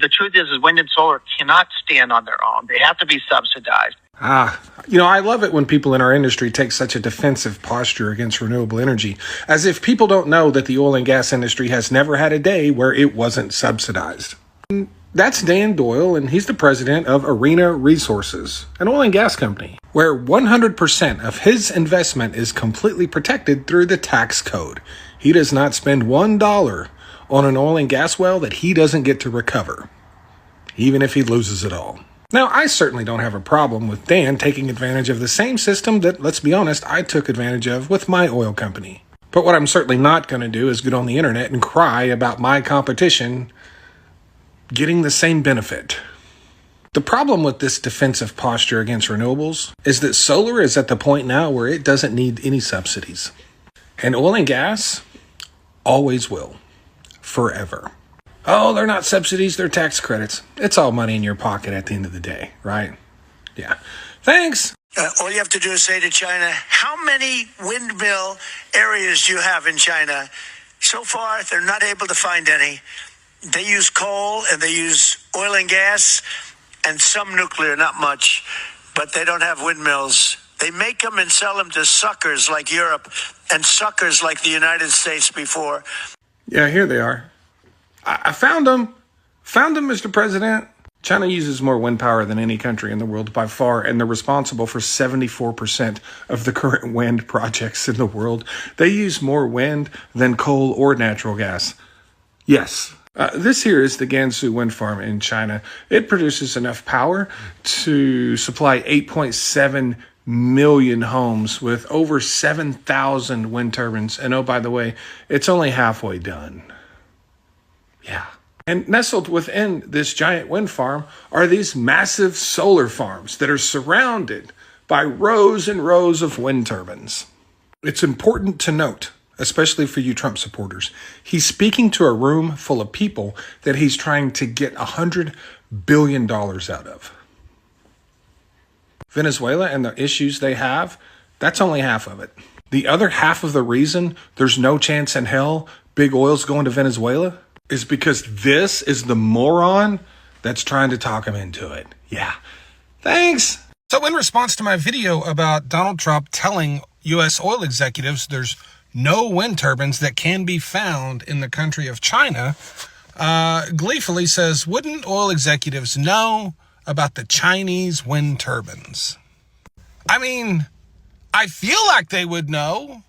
The truth is wind and solar cannot stand on their own. They have to be subsidized. I love it when people in our industry take such a defensive posture against renewable energy, as if people don't know that the oil and gas industry has never had a day where it wasn't subsidized. That's Dan Doyle, and he's the president of Arena Resources, an oil and gas company, where 100% of his investment is completely protected through the tax code. He does not spend $1 on an oil and gas well that he doesn't get to recover, even if he loses it all. Now, I certainly don't have a problem with Dan taking advantage of the same system that, let's be honest, I took advantage of with my oil company. But what I'm certainly not going to do is get on the internet and cry about my competition getting the same benefit. The problem with this defensive posture against renewables is that solar is at the point now where it doesn't need any subsidies. And oil and gas always will. Forever. Oh, they're not subsidies, they're tax credits. It's all money in your pocket at the end of the day, right? Yeah. Thanks. All you have to do is say to China, how many windmill areas do you have in China? So far, they're not able to find any. They use coal and they use oil and gas and some nuclear, not much, but they don't have windmills. They make them and sell them to suckers like Europe and suckers like the United States before. Yeah, here they are. I found them. Found them, Mr. President. China uses more wind power than any country in the world by far, and they're responsible for 74% of the current wind projects in the world. They use more wind than coal or natural gas. Yes. This here is the Gansu wind farm in China. It produces enough power to supply 8.7 million homes with over 7,000 wind turbines. And oh, by the way, it's only halfway done. Yeah. And nestled within this giant wind farm are these massive solar farms that are surrounded by rows and rows of wind turbines. It's important to note, especially for you Trump supporters, he's speaking to a room full of people that he's trying to get $100 billion out of. Venezuela and the issues they have, that's only half of it. The other half of the reason there's no chance in hell big oil's going to Venezuela is because this is the moron that's trying to talk him into it. Yeah. Thanks. So in response to my video about Donald Trump telling U.S. oil executives there's no wind turbines that can be found in the country of China, gleefully says, wouldn't oil executives know about the Chinese wind turbines? I mean, I feel like they would know.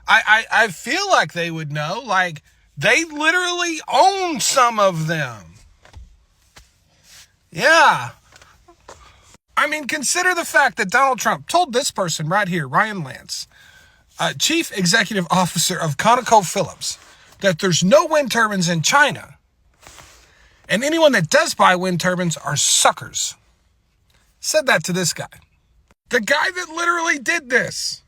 I feel like they would know. Like, they literally own some of them. Yeah. I mean, consider the fact that Donald Trump told this person right here, Ryan Lance, Chief Executive Officer of ConocoPhillips, that there's no wind turbines in China. And anyone that does buy wind turbines are suckers. Said that to this guy. The guy that literally did this.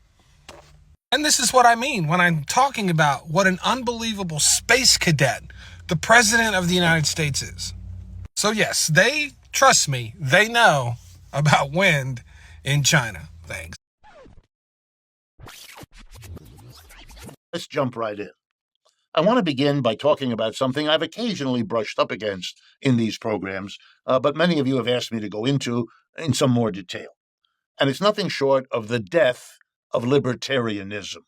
And this is what I mean when I'm talking about what an unbelievable space cadet the President of the United States is. So yes, trust me, they know about wind in China. Thanks. Let's jump right in. I want to begin by talking about something I've occasionally brushed up against in these programs, but many of you have asked me to go into in some more detail. And it's nothing short of the death of libertarianism.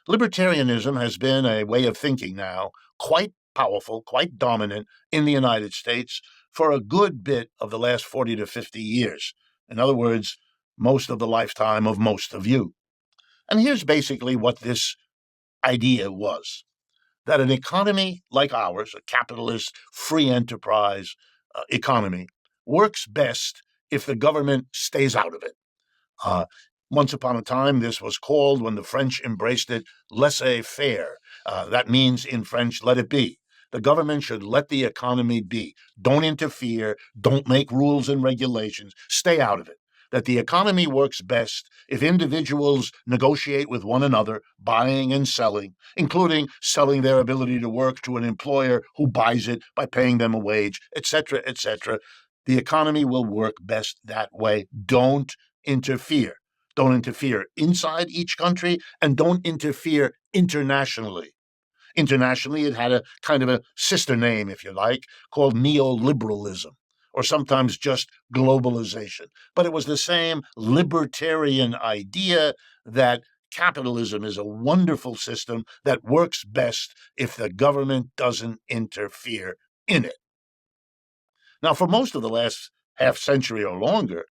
Libertarianism has been a way of thinking now, quite powerful, quite dominant in the United States for a good bit of the last 40 to 50 years. In other words, most of the lifetime of most of you. And here's basically what this idea was. That an economy like ours, a capitalist, free enterprise economy, works best if the government stays out of it. Once upon a time, this was called, when the French embraced it, laissez-faire. That means, in French, let it be. The government should let the economy be. Don't interfere. Don't make rules and regulations. Stay out of it. That the economy works best if individuals negotiate with one another, buying and selling, including selling their ability to work to an employer who buys it by paying them a wage, etc., etc. The economy will work best that way. Don't interfere. Don't interfere inside each country, and don't interfere internationally. Internationally, it had a kind of a sister name, if you like, called neoliberalism, or sometimes just globalization. But it was the same libertarian idea that capitalism is a wonderful system that works best if the government doesn't interfere in it. Now, for most of the last half century or longer,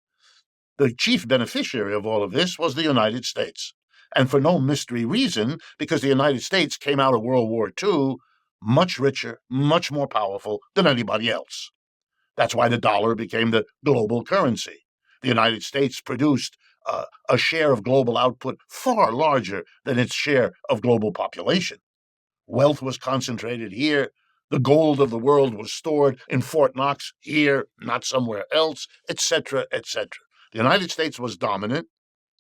the chief beneficiary of all of this was the United States. And for no mystery reason, because the United States came out of World War II much richer, much more powerful than anybody else. That's why the dollar became the global currency. The United States produced a share of global output far larger than its share of global population. Wealth was concentrated here. The gold of the world was stored in Fort Knox here, not somewhere else, etc., etc. The United States was dominant.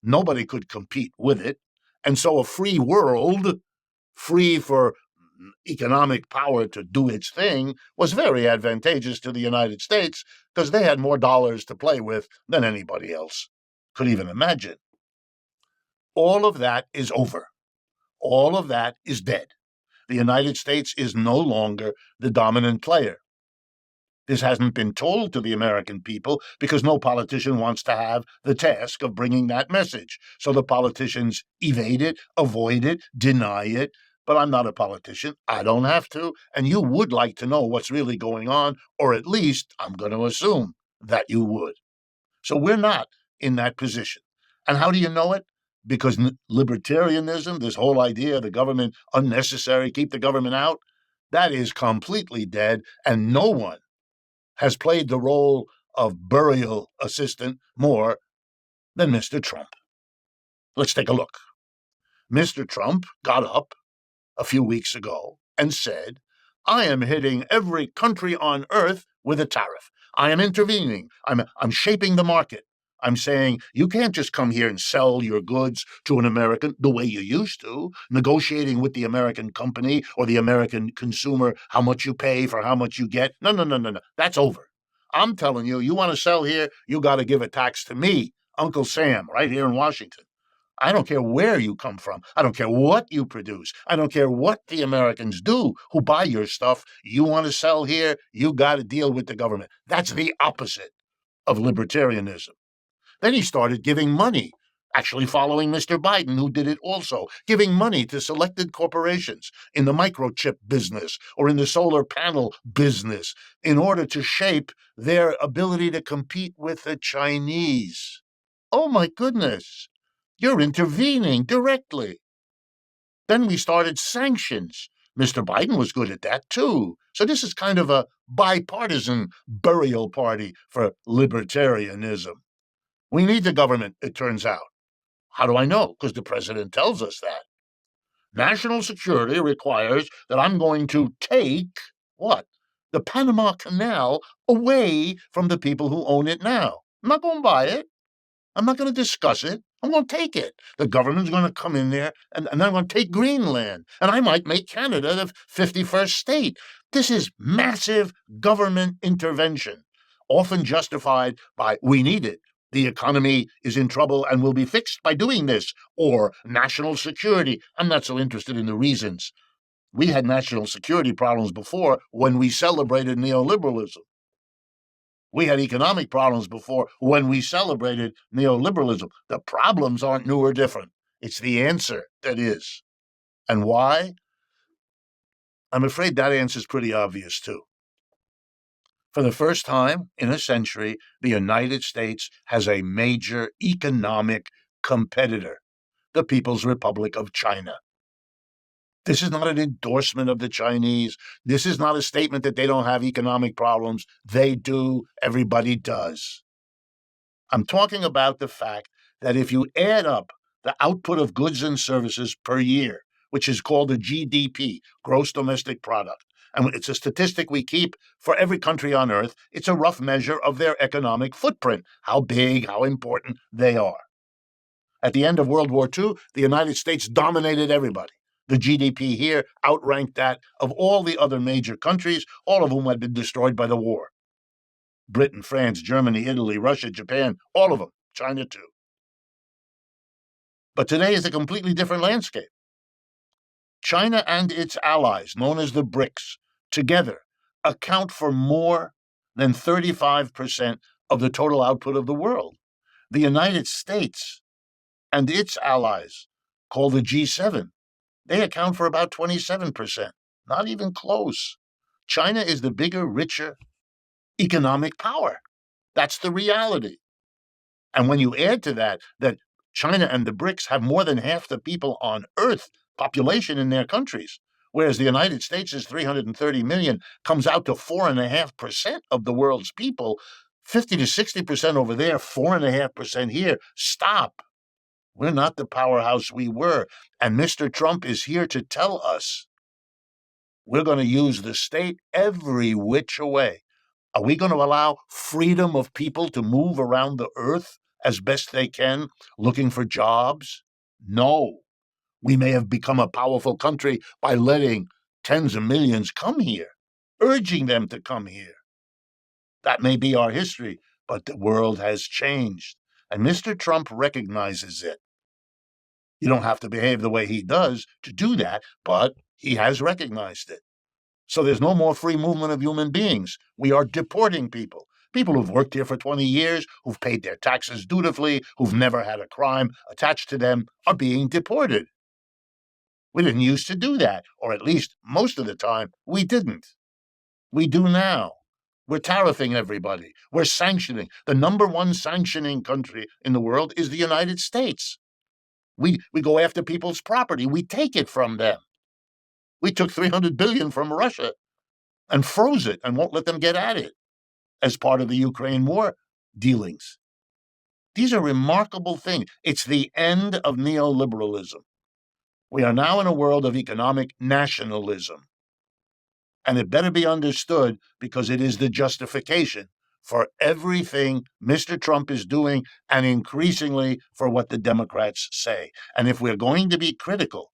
Nobody could compete with it. And so a free world, free for economic power to do its thing, was very advantageous to the United States because they had more dollars to play with than anybody else could even imagine. All of that is over. All of that is dead. The United States is no longer the dominant player. This hasn't been told to the American people because no politician wants to have the task of bringing that message. So the politicians evade it, avoid it, deny it. But I'm not a politician. I don't have to. And you would like to know what's really going on, or at least I'm going to assume that you would. So we're not in that position. And how do you know it? Because libertarianism, this whole idea of the government unnecessary, keep the government out, that is completely dead, and no one has played the role of burial assistant more than Mr. Trump. Let's take a look. Mr. Trump got up a few weeks ago and said, I am hitting every country on earth with a tariff. I am intervening. I'm shaping the market. I'm saying you can't just come here and sell your goods to an American the way you used to, negotiating with the American company or the American consumer how much you pay for how much you get. No. That's over. I'm telling you, you want to sell here, you got to give a tax to me, Uncle Sam, right here in Washington. I don't care where you come from. I don't care what you produce. I don't care what the Americans do who buy your stuff. You want to sell here, you got to deal with the government. That's the opposite of libertarianism. Then he started giving money, actually following Mr. Biden, who did it also, giving money to selected corporations in the microchip business or in the solar panel business in order to shape their ability to compete with the Chinese. Oh, my goodness. You're intervening directly. Then we started sanctions. Mr. Biden was good at that, too. So this is kind of a bipartisan burial party for libertarianism. We need the government, it turns out. How do I know? Because the president tells us that. National security requires that I'm going to take, what? The Panama Canal away from the people who own it now. I'm not going to buy it. I'm not going to discuss it. I'm going to take it. The government's going to come in there, and I'm going to take Greenland. And I might make Canada the 51st state. This is massive government intervention, often justified by we need it. The economy is in trouble and will be fixed by doing this, or national security. I'm not so interested in the reasons. We had national security problems before when we celebrated neoliberalism. We had economic problems before when we celebrated neoliberalism. The problems aren't new or different. It's the answer that is. And why? I'm afraid that answer is pretty obvious, too. For the first time in a century, the United States has a major economic competitor, the People's Republic of China. This is not an endorsement of the Chinese. This is not a statement that they don't have economic problems. They do. Everybody does. I'm talking about the fact that if you add up the output of goods and services per year, which is called the GDP, gross domestic product, and it's a statistic we keep for every country on earth, it's a rough measure of their economic footprint, how big, how important they are. At the end of World War II, the United States dominated everybody. The GDP here outranked that of all the other major countries, all of whom had been destroyed by the war. Britain, France, Germany, Italy, Russia, Japan, all of them, China too. But today is a completely different landscape. China and its allies, known as the BRICS, together account for more than 35% of the total output of the world. The United States and its allies, called the G7, they account for about 27%. Not even close. China is the bigger, richer economic power. That's the reality. And when you add to that China and the BRICS have more than half the people on Earth population in their countries, whereas the United States is 330 million, comes out to 4.5% of the world's people, 50 to 60% over there, 4.5% here. Stop. We're not the powerhouse we were. And Mr. Trump is here to tell us we're going to use the state every which way. Are we going to allow freedom of people to move around the earth as best they can, looking for jobs? No. We may have become a powerful country by letting tens of millions come here, urging them to come here. That may be our history, but the world has changed, and Mr. Trump recognizes it. You don't have to behave the way he does to do that, but he has recognized it. So there's no more free movement of human beings. We are deporting people. People who've worked here for 20 years, who've paid their taxes dutifully, who've never had a crime attached to them, are being deported. We didn't used to do that, or at least most of the time, we didn't. We do now. We're tariffing everybody. We're sanctioning. The number one sanctioning country in the world is the United States. We go after people's property. We take it from them. We took $300 billion from Russia and froze it and won't let them get at it as part of the Ukraine war dealings. These are remarkable things. It's the end of neoliberalism. We are now in a world of economic nationalism. And it better be understood because it is the justification for everything Mr. Trump is doing and increasingly for what the Democrats say. And if we're going to be critical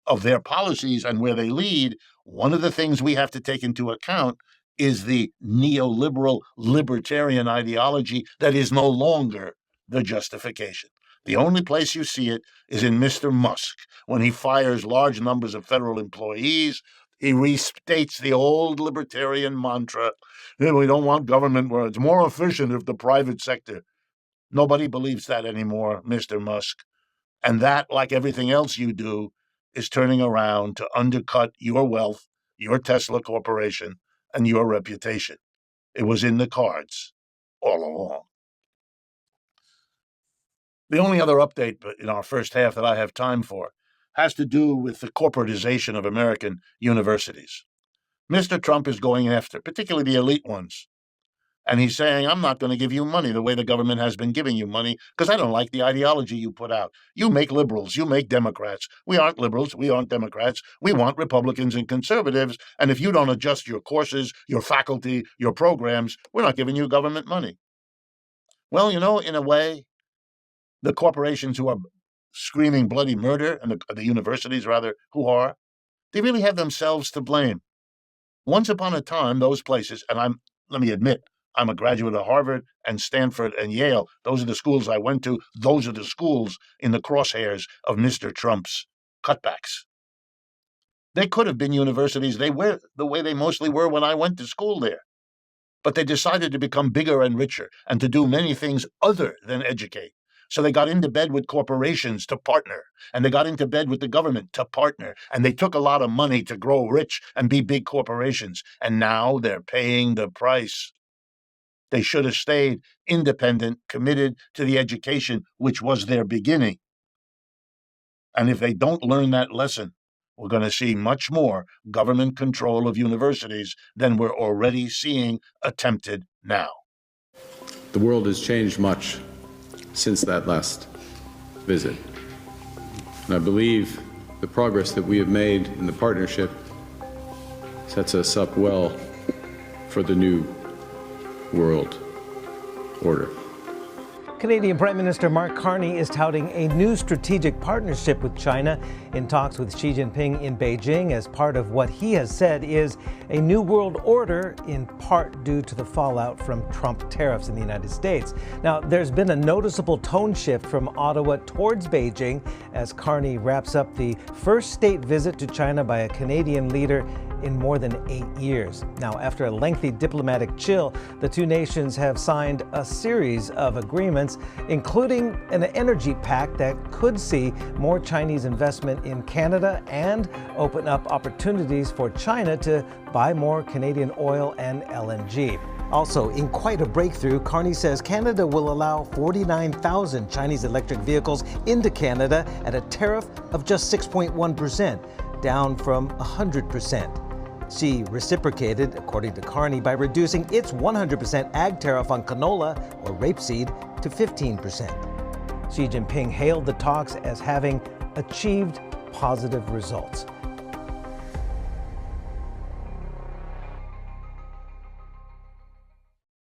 of their policies and where they lead, one of the things we have to take into account is the neoliberal libertarian ideology that is no longer the justification. The only place you see it is in Mr. Musk, when he fires large numbers of federal employees. He restates the old libertarian mantra, we don't want government where it's more efficient if the private sector. Nobody believes that anymore, Mr. Musk. And that, like everything else you do, is turning around to undercut your wealth, your Tesla corporation, and your reputation. It was in the cards all along. The only other update in our first half that I have time for has to do with the corporatization of American universities. Mr. Trump is going after, particularly the elite ones. And he's saying, I'm not going to give you money the way the government has been giving you money because I don't like the ideology you put out. You make liberals, you make Democrats. We aren't liberals, we aren't Democrats. We want Republicans and conservatives. And if you don't adjust your courses, your faculty, your programs, we're not giving you government money. Well, in a way, the corporations who are screaming bloody murder, and the universities, rather, they really have themselves to blame. Once upon a time, those places, and let me admit, I'm a graduate of Harvard and Stanford and Yale. Those are the schools I went to. Those are the schools in the crosshairs of Mr. Trump's cutbacks. They could have been universities. They were the way they mostly were when I went to school there. But they decided to become bigger and richer and to do many things other than educate. So they got into bed with corporations to partner, and they got into bed with the government to partner, and they took a lot of money to grow rich and be big corporations, and now they're paying the price. They should have stayed independent, committed to the education, which was their beginning. And if they don't learn that lesson, we're going to see much more government control of universities than we're already seeing attempted now. The world has changed much since that last visit. And I believe the progress that we have made in the partnership sets us up well for the new world order. Canadian Prime Minister Mark Carney is touting a new strategic partnership with China in talks with Xi Jinping in Beijing as part of what he has said is a new world order, in part due to the fallout from Trump tariffs in the United States. Now, there's been a noticeable tone shift from Ottawa towards Beijing as Carney wraps up the first state visit to China by a Canadian leader in more than 8 years. Now, after a lengthy diplomatic chill, the two nations have signed a series of agreements, including an energy pact that could see more Chinese investment in Canada and open up opportunities for China to buy more Canadian oil and LNG. Also, in quite a breakthrough, Carney says Canada will allow 49,000 Chinese electric vehicles into Canada at a tariff of just 6.1%, down from 100%. Xi reciprocated, according to Carney, by reducing its 100% ag tariff on canola, or rapeseed, to 15%. Xi Jinping hailed the talks as having achieved positive results.